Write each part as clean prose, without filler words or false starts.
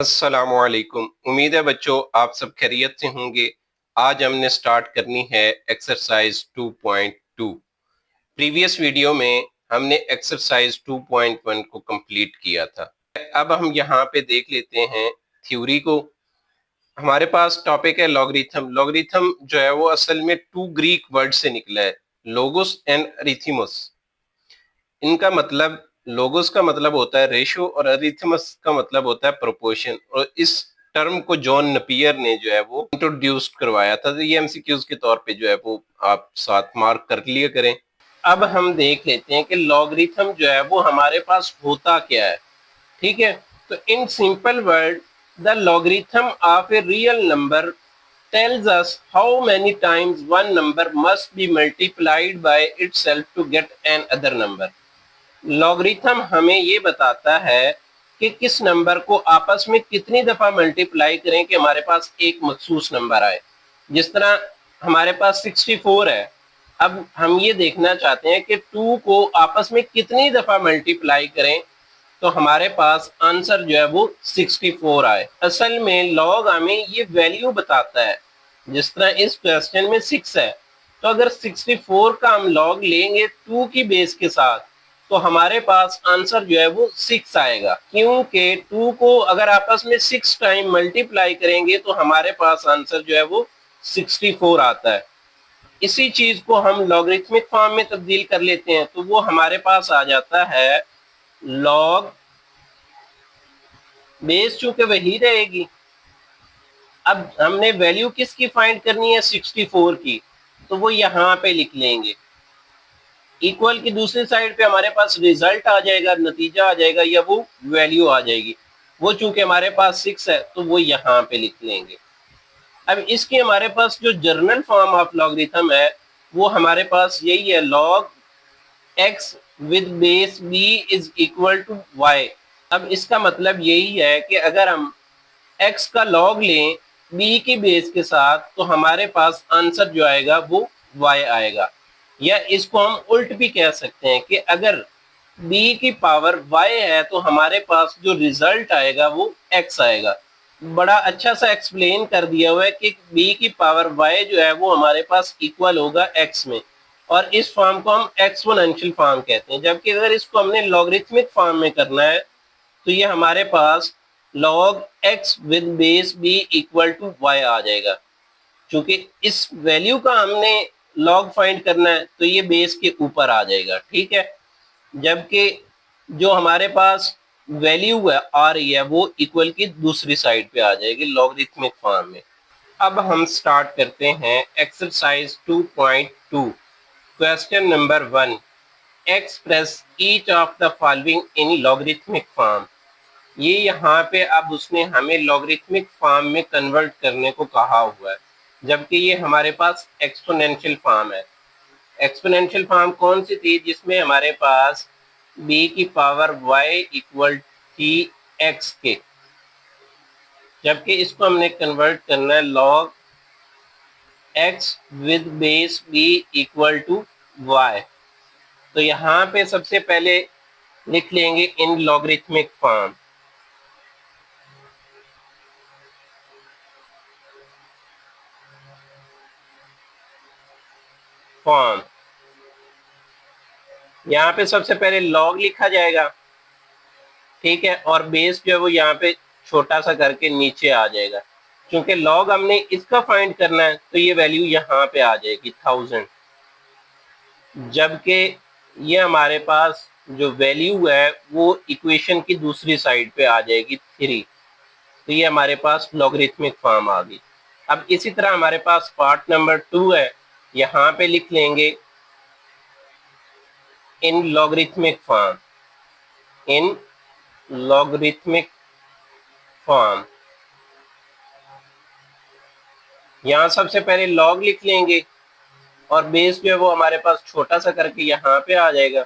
अस्सलामुअलैकुम। उम्मीद है बच्चों आप सब खैरियत से होंगे। आज हमने स्टार्ट करनी है एक्सरसाइज 2.2। प्रीवियस वीडियो में हमने एक्सरसाइज 2.1 को कंप्लीट किया था। अब हम यहाँ पे देख लेते हैं थ्योरी को। हमारे पास टॉपिक है लॉगरिथम। लॉगरिथम जो है वो असल में टू ग्रीक वर्ड से निकला है, लोगोस एंड अरिथमस। इनका मतलब, लोगोस का मतलब होता है रेशो और अरिथमस का मतलब होता है प्रोपोर्शन। और इस टर्म को जॉन नपियर ने जो है वो इंट्रोड्यूस करवाया था। तो ये एमसीक्यूज के तौर पे जो है वो आप साथ मार्क कर लिया करें। अब हम देख लेते हैं कि लॉगरिथम जो है वो हमारे पास होता क्या है। ठीक है, तो in simple word the logarithm of a real number tells us how many times one number must be multiplied by itself to get an other number। Logarithm हमें ये बताता है कि किस नंबर को आपस में कितनी दफा मल्टीप्लाई करें कि हमारे पास एक मखसूस नंबर आए। जिस तरह हमारे पास 64 है, अब हम ये देखना चाहते हैं कि 2 को आपस में कितनी दफा मल्टीप्लाई करें तो हमारे पास आंसर जो है वो 64 आए। असल में लॉग हमें ये वैल्यू बताता है। जिस तरह इस क्वेश्चन में 6 है, तो अगर 64 का हम लॉग लेंगे 2 की बेस के साथ तो हमारे पास आंसर जो है वो 6 आएगा, क्योंकि 2 को अगर आपस में 6 टाइम मल्टीप्लाई करेंगे तो हमारे पास आंसर जो है वो 64 आता है। इसी चीज को हम लॉगरिथमिक फॉर्म में तब्दील कर लेते हैं तो वो हमारे पास आ जाता है लॉग, बेस चूंकि वही रहेगी। अब हमने वैल्यू किसकी फाइंड करनी है, 64 की, तो वो यहाँ पे लिख लेंगे। इक्वल की दूसरी साइड पे हमारे पास रिजल्ट आ जाएगा, नतीजा आ जाएगा या वो वैल्यू आ जाएगी। वो चूंकि हमारे पास 6 है तो वो यहाँ पे लिख लेंगे। अब इसके हमारे पास जो जर्नल फॉर्म ऑफ लॉगरिथम है वो हमारे पास यही है, log x with base b is equal to y। अब इसका मतलब यही है कि अगर हम x का लॉग लें b की बेस के साथ तो हमारे पास आंसर जो आएगा वो y आएगा। या इसको हम उल्ट भी कह सकते हैं कि अगर b की पावर y है तो हमारे पास जो रिजल्ट आएगा वो x आएगा। बड़ा अच्छा सा एक्सप्लेन कर दिया हुआ है कि b की पावर y जो है वो हमारे पास इक्वल होगा x में, और इस फॉर्म को हम एक्सपोनेंशियल फॉर्म कहते हैं। जबकि अगर इसको हमने लॉगरिथमिक फॉर्म में करना है तो ये हमारे पास log x with base b equal to y आ जाएगा। क्योंकि इस वैल्यू का हमने log फाइंड करना है तो ये बेस के ऊपर आ जाएगा। ठीक है, जबकि जो हमारे पास वैल्यू है आ रही है वो इक्वल की दूसरी साइड पे आ जाएगी लॉगरिथमिक फॉर्म में। अब हम स्टार्ट करते हैं exercise 2.2। Question number 1, express each of the following in logarithmic form. ये यहाँ पे अब उसने हमें लॉगरिथमिक फॉर्म में कन्वर्ट करने को कहा हुआ है, जबकि ये हमारे पास एक्सपोनेंशियल फॉर्म है। एक्सपोनेंशियल फॉर्म कौन सी थी, जिसमें हमारे पास b की पावर y इक्वल थी x के, जबकि इसको हमने कन्वर्ट करना है log x with base b equal to y। तो यहाँ पे सबसे पहले लिख लेंगे इन लॉगरिथमिक फॉर्म। फॉर्म यहाँ पे सबसे पहले लॉग लिखा जाएगा, ठीक है, और बेस जो है वो यहाँ पे छोटा सा करके नीचे आ जाएगा। क्योंकि लॉग हमने इसका फाइंड करना है तो ये वैल्यू यहाँ पे आ जाएगी 1000, जबकि ये हमारे पास जो वैल्यू है वो इक्वेशन की दूसरी साइड पे आ जाएगी 3। तो ये हमारे पास लॉगरिथमिक फॉर्म आ गई। अब इसी तरह हमारे पास पार्ट नंबर 2 है, यहाँ पे लिख लेंगे इन लॉगरिथमिक फॉर्म। इन लॉगरिथमिक फॉर्म यहाँ सबसे पहले लॉग लिख लेंगे और बेस जो है वो हमारे पास छोटा सा करके यहाँ पे आ जाएगा।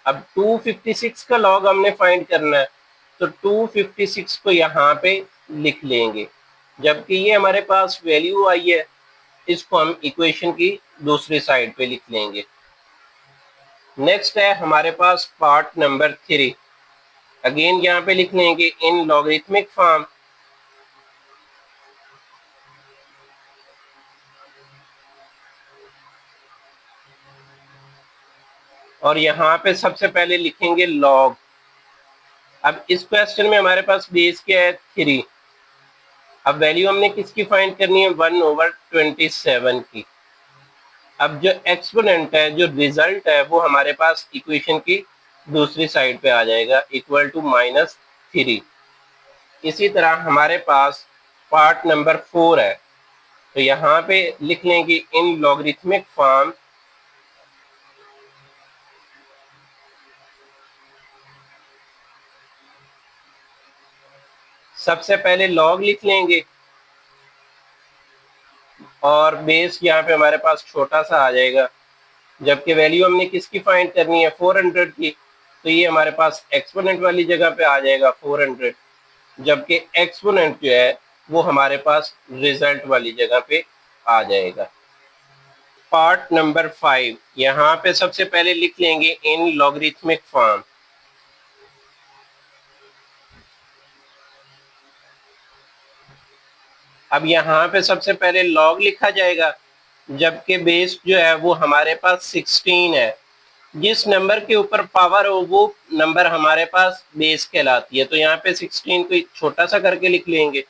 अब 256 का लॉग हमने फाइंड करना है तो 256 को यहाँ पे लिख लेंगे, जबकि ये हमारे पास वैल्यू आई है, इसको हम इक्वेशन की दूसरी साइड पे लिख लेंगे। नेक्स्ट है हमारे पास पार्ट नंबर 3। अगेन यहाँ पे लिख लेंगे इन लॉगरिथमिक फॉर्म। और यहाँ पे सबसे पहले लिखेंगे लॉग। अब इस क्वेश्चन में हमारे पास बेस क्या है 3। अब वैल्यू हमने किसकी फाइंड करनी है 1/27 की। अब जो एक्सपोनेंट है, जो रिजल्ट है, वो हमारे पास इक्वेशन की दूसरी साइड पे आ जाएगा इक्वल टू -3। इसी तरह हमारे पास पार्ट नंबर 4 है, तो यहाँ पे लिख लेंगे इन लॉगरिथमिक फॉर्म। सबसे पहले लॉग लिख लेंगे और बेस यहाँ पे हमारे पास छोटा सा आ जाएगा, जबकि वैल्यू हमने किसकी फाइंड करनी है 400 की, तो ये हमारे पास एक्सपोनेंट वाली जगह पे आ जाएगा 400, जबकि एक्सपोनेंट जो है वो हमारे पास रिजल्ट वाली जगह पे आ जाएगा। पार्ट नंबर 5, यहाँ पे सबसे पहले लिख लेंगे इन लॉगरिथमिक फॉर्म। अब यहाँ पे सबसे पहले लॉग लिखा जाएगा, जबकि बेस जो है वो हमारे पास 16 है। जिस नंबर के ऊपर पावर हो वो नंबर हमारे पास बेस कहलाती है, तो यहाँ पे 16 को छोटा सा करके लिख लेंगे,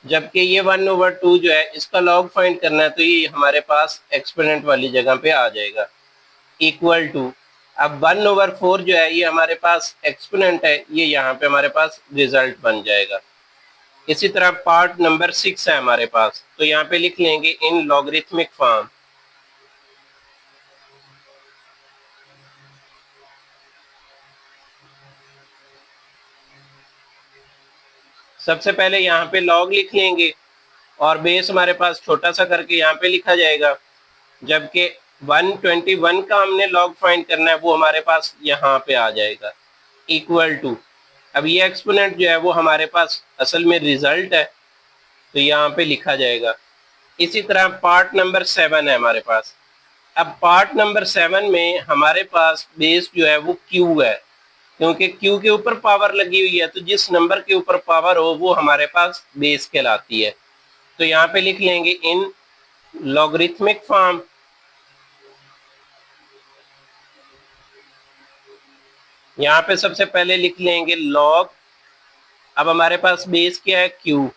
जबकि ये 1/2 जो है इसका लॉग फाइंड करना है, तो ये हमारे पास एक्सपोनेंट वाली जगह पे आ जाएगा इक्वल टू। अब 1/4 जो है ये हमारे पास एक्सपोनेंट है, ये यहाँ पे हमारे पास रिजल्ट बन जाएगा। इसी तरह पार्ट नंबर 6 है हमारे पास, तो यहाँ पे लिख लेंगे इन लॉगरिथमिक फॉर्म। सबसे पहले यहाँ पे लॉग लिख लेंगे और बेस हमारे पास छोटा सा करके यहाँ पे लिखा जाएगा, जबकि 121 का हमने लॉग फाइंड करना है, वो हमारे पास यहाँ पे आ जाएगा इक्वल टू। अब ये एक्सपोनेंट जो है वो हमारे पास असल में रिजल्ट है, तो यहाँ पे लिखा जाएगा। इसी तरह पार्ट नंबर 7 है हमारे पास। अब पार्ट नंबर 7 में हमारे पास बेस जो है वो क्यू है, क्योंकि क्यू के ऊपर पावर लगी हुई है, तो जिस नंबर के ऊपर पावर हो वो हमारे पास बेस कहलाती है। तो यहाँ पे लिख लेंगे इन लॉगरिथमिक फॉर्म। यहाँ पे सबसे पहले लिख लेंगे लॉग। अब हमारे पास बेस क्या है क्यू।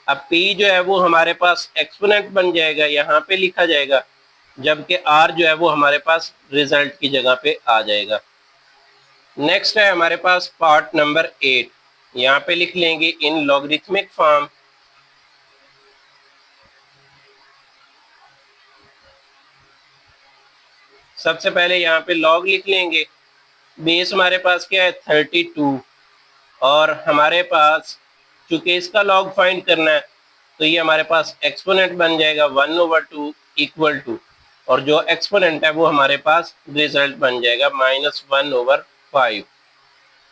अब पी जो है वो हमारे पास एक्सपोनेंट बन जाएगा, यहाँ पे लिखा जाएगा, जबकि आर जो है वो हमारे पास रिजल्ट की जगह पे आ जाएगा। नेक्स्ट है हमारे पास पार्ट नंबर 8। यहाँ पे लिख लेंगे इन लॉगरिथमिक फॉर्म। सबसे पहले यहाँ पे लॉग लिख लेंगे। बेस हमारे पास क्या है 32, और हमारे पास चूंकि इसका लॉग फाइंड करना है, तो ये हमारे पास एक्सपोनेंट बन जाएगा 1/2 इक्वल टू, और जो एक्सपोनेंट है वो हमारे पास रिजल्ट बन जाएगा -1/5।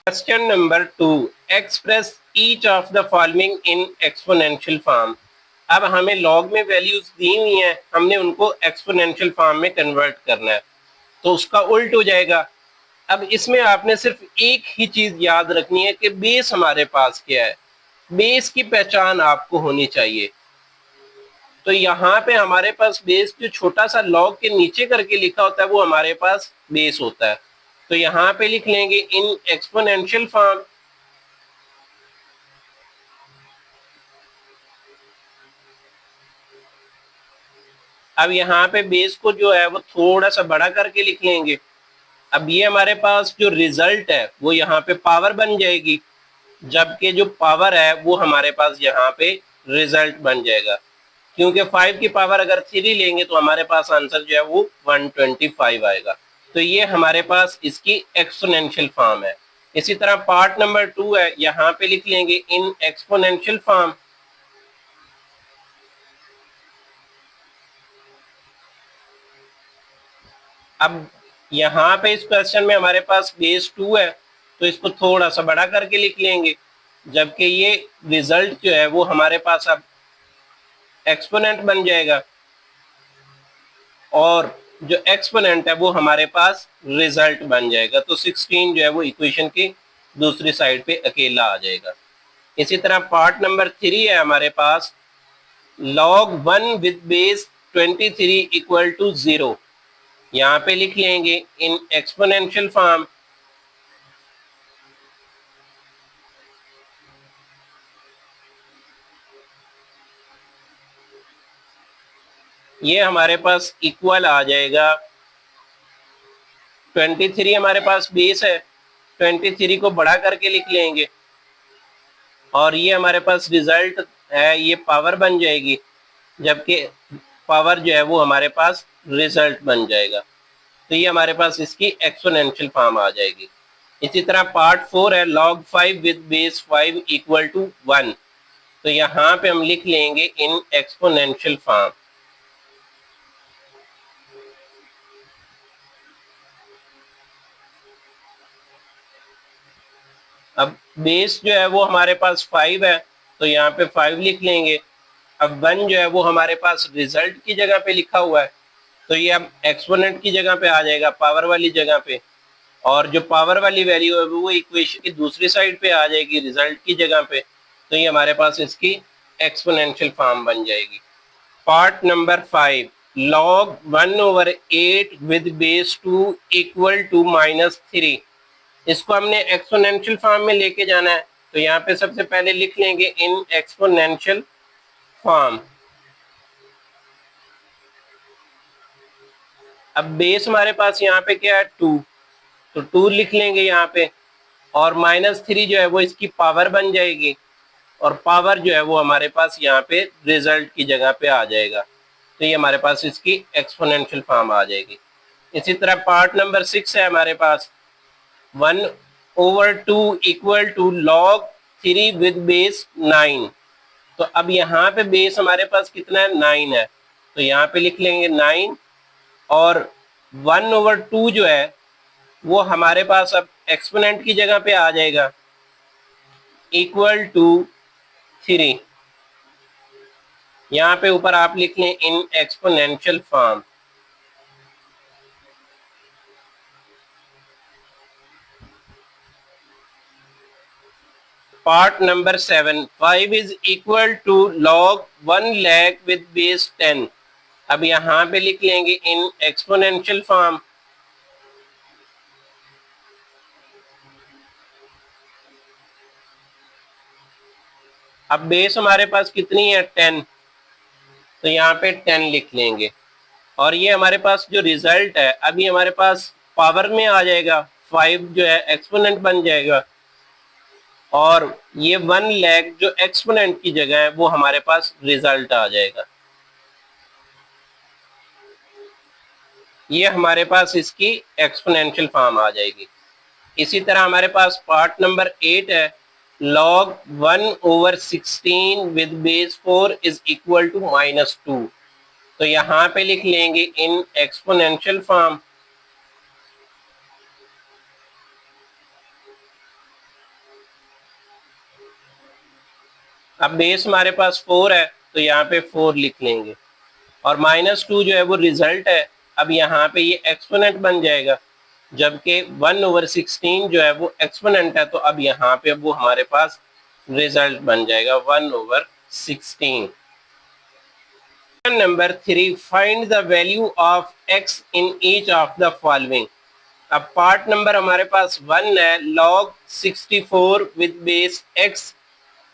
Question number 2, express each of the following in exponential form. अब हमें लॉग में वैल्यूज दी हुई हैं, हमने उनको एक्सपोनेंशियल फॉर्म में कन्वर्ट करना है, तो उसका उल्ट हो जाएगा। अब इसमें आपने सिर्फ एक ही चीज याद रखनी है कि बेस हमारे पास क्या है, बेस की पहचान आपको होनी चाहिए। तो यहाँ पे हमारे पास बेस जो छोटा सा लॉग के नीचे करके लिखा होता है वो हमारे पास बेस होता है, तो यहाँ पे लिख लेंगे इन एक्सपोनेंशियल फॉर्म। अब यहाँ पे बेस को जो है वो थोड़ा सा बड़ा करके लिख लेंगे। अब ये हमारे पास जो रिजल्ट है वो यहाँ पे पावर बन जाएगी, जबकि जो पावर है वो हमारे पास यहाँ पे रिजल्ट बन जाएगा, क्योंकि 5 की पावर अगर 3 लेंगे तो हमारे पास आंसर जो है वो 125 आएगा। तो ये हमारे पास इसकी एक्सपोनेंशियल फॉर्म है। इसी तरह पार्ट नंबर 2 है, यहाँ पे लिख लेंगे इन एक्सपोनेंशियल फॉर्म। अब यहाँ पे इस क्वेश्चन में हमारे पास बेस 2 है, तो इसको थोड़ा सा बड़ा करके लिख लेंगे, जबकि ये रिजल्ट जो है वो हमारे पास अब एक्सपोनेंट बन जाएगा, और जो एक्सपोनेंट है वो हमारे पास रिजल्ट बन जाएगा। तो 16 जो है वो इक्वेशन की दूसरी साइड पे अकेला आ जाएगा। इसी तरह पार्ट नंबर 3 है हमारे पास, log 1 with base 23 equal to 0। यहाँ पे लिख लेंगे इन एक्सपोनेंशियल फॉर्म। ये हमारे पास इक्वल आ जाएगा 23 हमारे पास बेस है, 23 को बड़ा करके लिख लेंगे और ये हमारे पास रिजल्ट है, ये पावर बन जाएगी, जबकि पावर जो है वो हमारे पास रिजल्ट बन जाएगा। तो ये हमारे पास इसकी एक्सपोनेंशियल फॉर्म आ जाएगी। इसी तरह पार्ट 4 है log 5 with base 5 equal to 1। तो यहाँ पे हम लिख लेंगे इन एक्सपोनेंशियल फॉर्म। अब बेस जो है वो हमारे पास 5 है, तो यहाँ पे 5 लिख लेंगे। अब 1 जो है वो हमारे पास रिजल्ट की जगह पे लिखा हुआ है, तो ये अब एक्सपोनेंट की जगह पे आ जाएगा, पावर वाली जगह पे। और जो पावर वाली वैल्यू है वो इक्वेशन की दूसरी साइड पे आ जाएगी, रिजल्ट की जगह पे। तो ये हमारे पास इसकी एक्सपोनेंशियल फॉर्म बन जाएगी। Part number 5, log 1/8 with base 2 equal to -3। इसको हमने एक्सपोनेंशियल फॉर्म में लेके जाना है, तो यहाँ पे सबसे पहले लिख लेंगे इन एक्सपोनेंशियल फॉर्म। अब बेस हमारे पास यहाँ पे क्या है 2, तो 2 लिख लेंगे यहाँ पे, और -3 जो है वो इसकी पावर बन जाएगी, और पावर जो है वो हमारे पास यहाँ पे रिजल्ट की जगह पे आ जाएगा। तो ये हमारे पास इसकी एक्सपोनेंशियल फॉर्म आ जाएगी। इसी तरह पार्ट नंबर 6 है हमारे पास 1/2 equal to log 3 with base 9। तो अब यहाँ पे बेस हमारे पास कितना है 9 है, तो यहाँ पे लिख लेंगे 9, और 1/2 जो है वो हमारे पास अब एक्सपोनेंट की जगह पे आ जाएगा, इक्वल टू 3। यहाँ पे ऊपर आप लिख लें in exponential form. Part number 7, 5 is equal to log 1 lakh with base 10। अब यहाँ पे लिख लेंगे इन एक्सपोनेंशियल फॉर्म। अब बेस हमारे पास कितनी है 10, तो यहाँ पे 10 लिख लेंगे, और ये हमारे पास जो रिजल्ट है अभी हमारे पास पावर में आ जाएगा, 5 जो है एक्सपोनेंट बन जाएगा, और ये 1 लाख जो एक्सपोनेंट की जगह है वो हमारे पास रिजल्ट आ जाएगा। ये हमारे पास इसकी एक्सपोनेंशियल फॉर्म आ जाएगी। इसी तरह हमारे पास पार्ट नंबर 8 है log 1/16 with base 4 is equal to -2। तो यहाँ पे लिख लेंगे इन एक्सपोनेंशियल फॉर्म। अब बेस हमारे पास 4 है, तो यहाँ पे 4 लिख लेंगे, और -2 जो है वो रिजल्ट है, अब यहाँ पे ये एक्सपोनेंट बन जाएगा, जबकि 1/16 जो है वो एक्सपोनेंट है, तो अब यहाँ पे वो हमारे पास रिजल्ट बन जाएगा 1/16। Number 3, find the value of x in each of the following. अब पार्ट नंबर हमारे पास 1 है log 64 with base x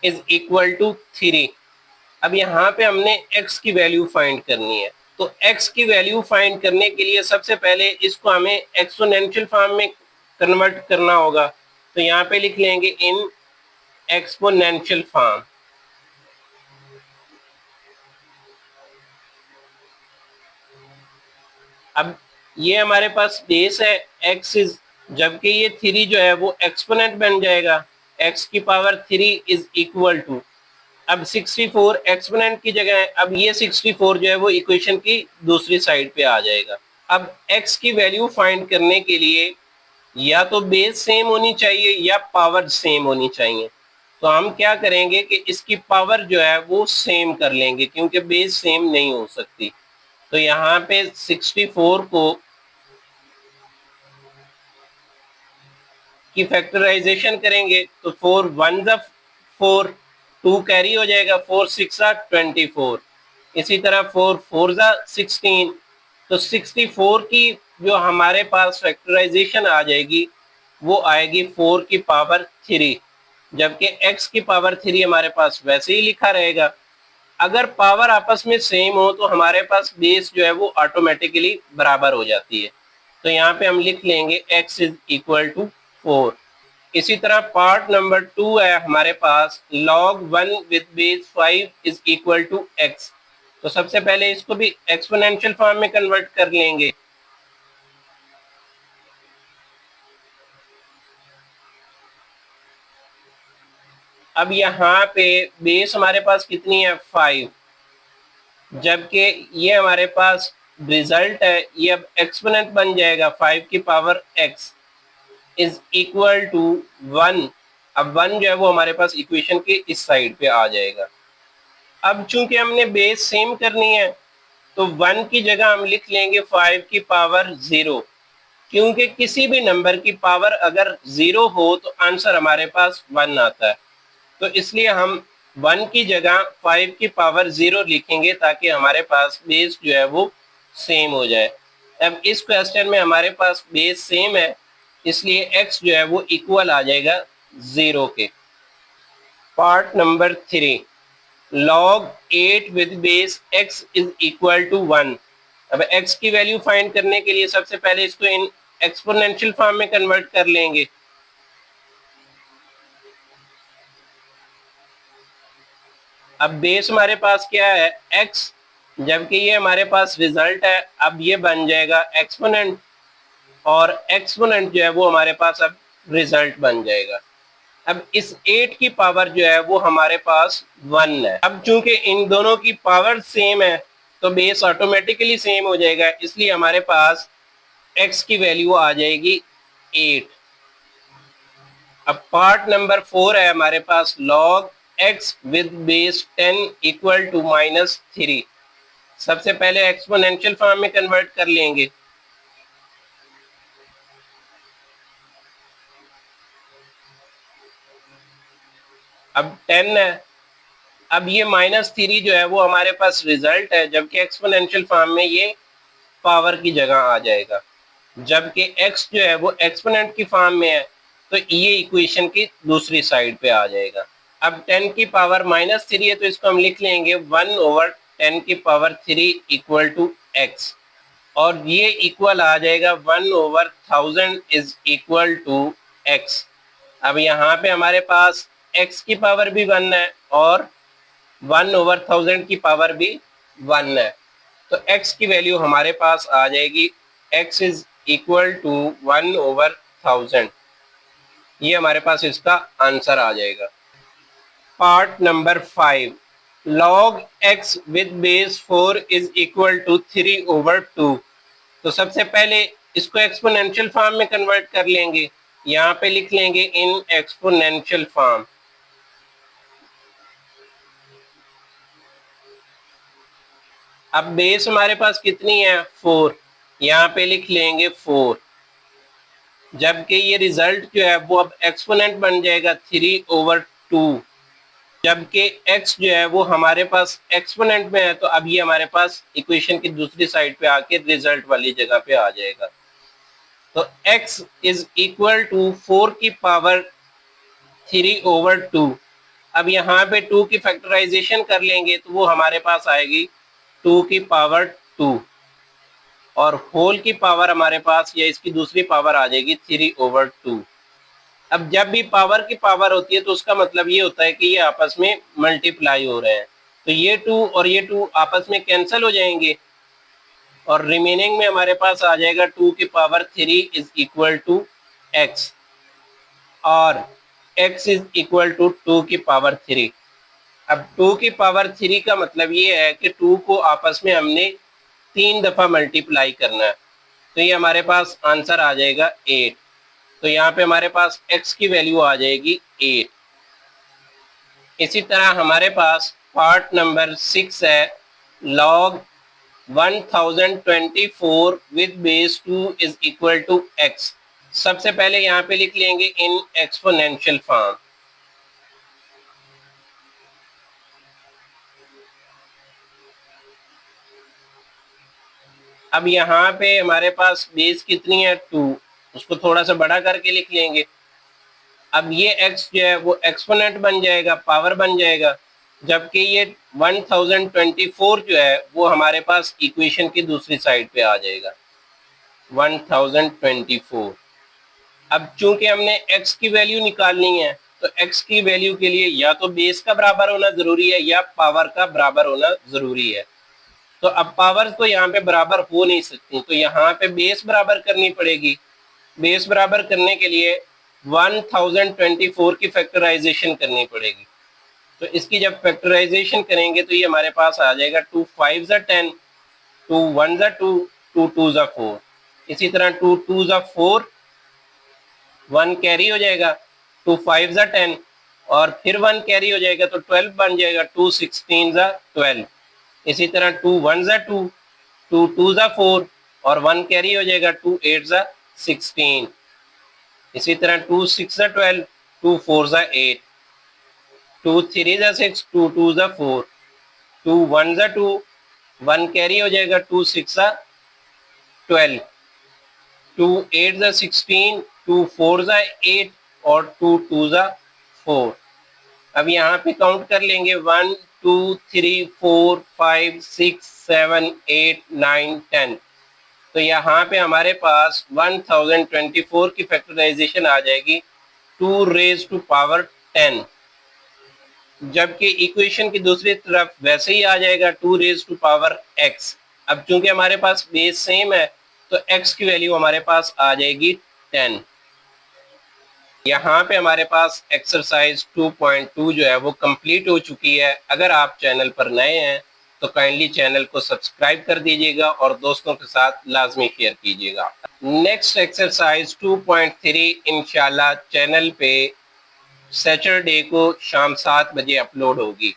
is equal to 3। अब यहाँ पे हमने x की वैल्यू फाइंड करनी है, तो x की वैल्यू फाइंड करने के लिए सबसे पहले इसको हमें एक्सपोनेंशियल फॉर्म में कन्वर्ट करना होगा। तो यहाँ पे लिख लेंगे इन एक्सपोनेंशियल फॉर्म। अब ये हमारे पास बेस है x इज, जबकि ये 3 जो है वो एक्सपोनेंट बन जाएगा, x की पावर 3 इज इक्वल टू, अब 64 एक्सपोनेंट की जगह है, अब ये 64 जो है वो इक्वेशन की दूसरी साइड पे आ जाएगा। अब x की वैल्यू फाइंड करने के लिए या तो बेस सेम होनी चाहिए या पावर सेम होनी चाहिए। तो हम क्या करेंगे कि इसकी पावर जो है वो सेम कर लेंगे, क्योंकि बेस सेम नहीं हो सकती। तो यहाँ पे 64 को की फैक्टराइजेशन करेंगे, तो 4 1 4, 2 कैरी हो जाएगा, 4 6 24। इसी तरह 4 4 16, तो 64 की जो हमारे पास फैक्टराइजेशन आ जाएगी वो आएगी 4 की पावर 3, जबकि x की पावर 3 हमारे पास वैसे ही लिखा रहेगा। अगर पावर आपस में सेम हो तो हमारे पास बेस जो है वो ऑटोमेटिकली बराबर हो जाती है। तो यहाँ पे हम लिख लेंगे x इज इक्वल टू 4। इसी तरह पार्ट नंबर 2 है हमारे पास log 1 with base 5 is equal to x। तो सबसे पहले इसको भी एक्सपोनेंशियल फॉर्म में कन्वर्ट कर लेंगे। अब यहाँ पे बेस हमारे पास कितनी है 5, जबकि ये हमारे पास रिजल्ट है, ये अब एक्सपोनेंट बन जाएगा 5 की power x is equal to 1। अब 1 जो है वो हमारे पास इक्वेशन के इस साइड पे आ जाएगा। अब चूंकि हमने बेस सेम करनी है तो 1 की जगह हम लिख लेंगे 5 की पावर 0, क्योंकि किसी भी नंबर की पावर अगर 0 हो तो आंसर हमारे पास 1 आता है। तो इसलिए हम 1 की जगह 5 की पावर 0 लिखेंगे ताकि हमारे पास बेस जो है वो सेम हो जाए। अब इस क्वेश्चन में हमारे पास बेस सेम है, इसलिए x जो है वो इक्वल आ जाएगा 0 के। Part number 3 log 8 with base x is equal to 1। अब x की वैल्यू फाइंड करने के लिए सबसे पहले इसको इन एक्सपोनेंशियल फॉर्म में कन्वर्ट कर लेंगे। अब बेस हमारे पास क्या है x, जबकि ये हमारे पास रिजल्ट है। अब ये बन जाएगा एक्सपोनेंट, और एक्सपोनेंट जो है वो हमारे पास अब रिजल्ट बन जाएगा। अब इस 8 की पावर जो है वो हमारे पास 1 है। अब चूंकि इन दोनों की पावर सेम है तो बेस ऑटोमेटिकली सेम हो जाएगा, इसलिए हमारे पास x की वैल्यू आ जाएगी 8। अब पार्ट नंबर 4 है हमारे पास log x with base 10 equal to -3। सबसे पहले एक्सपोनेंशियल फॉर्म में कन्वर्ट कर लेंगे। अब 10 है। अब ये -3 जो है वो हमारे पास रिजल्ट है, जबकि एक्सपोनेंशियल फॉर्म में ये पावर की जगह आ जाएगा। जबकि x जो है वो एक्सपोनेंट की फॉर्म में है तो ये इक्वेशन की दूसरी साइड पे आ जाएगा। अब 10 की पावर -3 है तो इसको हम लिख लेंगे 1/10 की पावर 3 इक्वल टू x, और ये इक्वल आ जाएगा 1/1000 इज इक्वल टू x। अब यहाँ पे हमारे पास x की पावर भी 1 है और 1/1000 की पावर भी 1 है, तो x की वैल्यू हमारे पास आ जाएगी x इज इक्वल टू 1/1000। ये हमारे पास इसका आंसर आ जाएगा। Part number 5 log x with base 4 is equal to 3/2। तो सबसे पहले इसको एक्सपोनेंशियल फॉर्म में कन्वर्ट कर लेंगे। यहाँ पे लिख लेंगे इन एक्सपोनेंशियल फॉर्म। अब बेस हमारे पास कितनी है 4, यहाँ पे लिख लेंगे 4, जबकि ये रिजल्ट जो है वो अब एक्सपोनेंट बन जाएगा 3/2। जबकि x जो है वो हमारे पास एक्सपोनेंट में है तो अब ये हमारे पास इक्वेशन की दूसरी साइड पे आके रिजल्ट वाली जगह पे आ जाएगा। तो x इज इक्वल टू 4 की पावर 3/2। अब यहाँ पे 2 की फैक्टराइजेशन कर लेंगे तो वो हमारे पास आएगी 2 की पावर 2, और होल की पावर हमारे पास या इसकी दूसरी पावर आ जाएगी 3/2। अब जब भी पावर की पावर होती है तो उसका मतलब ये होता है कि ये आपस में मल्टीप्लाई हो रहे हैं, तो ये 2 और ये 2 आपस में कैंसिल हो जाएंगे और रिमेनिंग में हमारे पास आ जाएगा 2 की power 3 is equal to x, और x इज इक्वल टू 2 की पावर 3। अब 2 की पावर 3 का मतलब ये है कि 2 को आपस में हमने 3 दफा मल्टीप्लाई करना है, तो ये हमारे पास आंसर आ जाएगा 8। तो यहाँ पे हमारे पास x की वैल्यू आ जाएगी 8। इसी तरह हमारे पास पार्ट नंबर 6 है log 1024 with base 2 is equal to x। सबसे पहले यहाँ पे लिख लेंगे इन एक्सपोनेंशियल फॉर्म। अब यहाँ पे हमारे पास बेस कितनी है 2, उसको थोड़ा सा बड़ा करके लिख लेंगे। अब ये x जो है वो एक्सपोनेंट बन जाएगा, पावर बन जाएगा, जबकि ये 1024 जो है वो हमारे पास इक्वेशन की दूसरी साइड पे आ जाएगा 1024। अब चूंकि हमने x की वैल्यू निकालनी है तो x की वैल्यू के लिए या तो बेस का बराबर होना जरूरी है या पावर का बराबर होना जरूरी है। तो अब पावर तो यहाँ पे बराबर हो नहीं सकती, तो यहाँ पे बेस बराबर करनी पड़ेगी। बेस बराबर करने के लिए 1024 की फैक्टराइजेशन करनी पड़ेगी। तो इसकी जब फैक्टराइजेशन करेंगे तो ये हमारे पास आ जाएगा 2 5 10, 2 1 2, 2 2 4। इसी तरह 2 2 4, 1 कैरी हो जाएगा, 2 5 10 और फिर 1 कैरी हो जाएगा तो 12 बन जाएगा, 2 16 12। इसी तरह 2 1 2, 2 2 4 और 1 कैरी हो जाएगा, 2 8 16। इसी तरह 2 6 12, 2 4 8, 2 3 6, 2 2 4, 2 1 2, 1 कैरी हो जाएगा, 2 6 12, 2 8 16, 2 4 8 और 2 2 4। अब यहाँ पे काउंट कर लेंगे 1 2 3 4 5 6 7 8 9 10। तो यहाँ पे हमारे पास 1024 की फैक्टराइजेशन आ जाएगी 2 रेज टू पावर 10, जबकि इक्वेशन की दूसरी तरफ वैसे ही आ जाएगा 2 रेज टू पावर x। अब चूंकि हमारे पास बेस सेम है तो x की वैल्यू हमारे पास आ जाएगी 10। यहाँ पे हमारे पास एक्सरसाइज 2.2 जो है वो कंप्लीट हो चुकी है। अगर आप चैनल पर नए हैं तो काइंडली चैनल को सब्सक्राइब कर दीजिएगा और दोस्तों के साथ लाजमी शेयर कीजिएगा। नेक्स्ट एक्सरसाइज 2.3 इंशाल्लाह चैनल पे सैटरडे को शाम 7 बजे अपलोड होगी।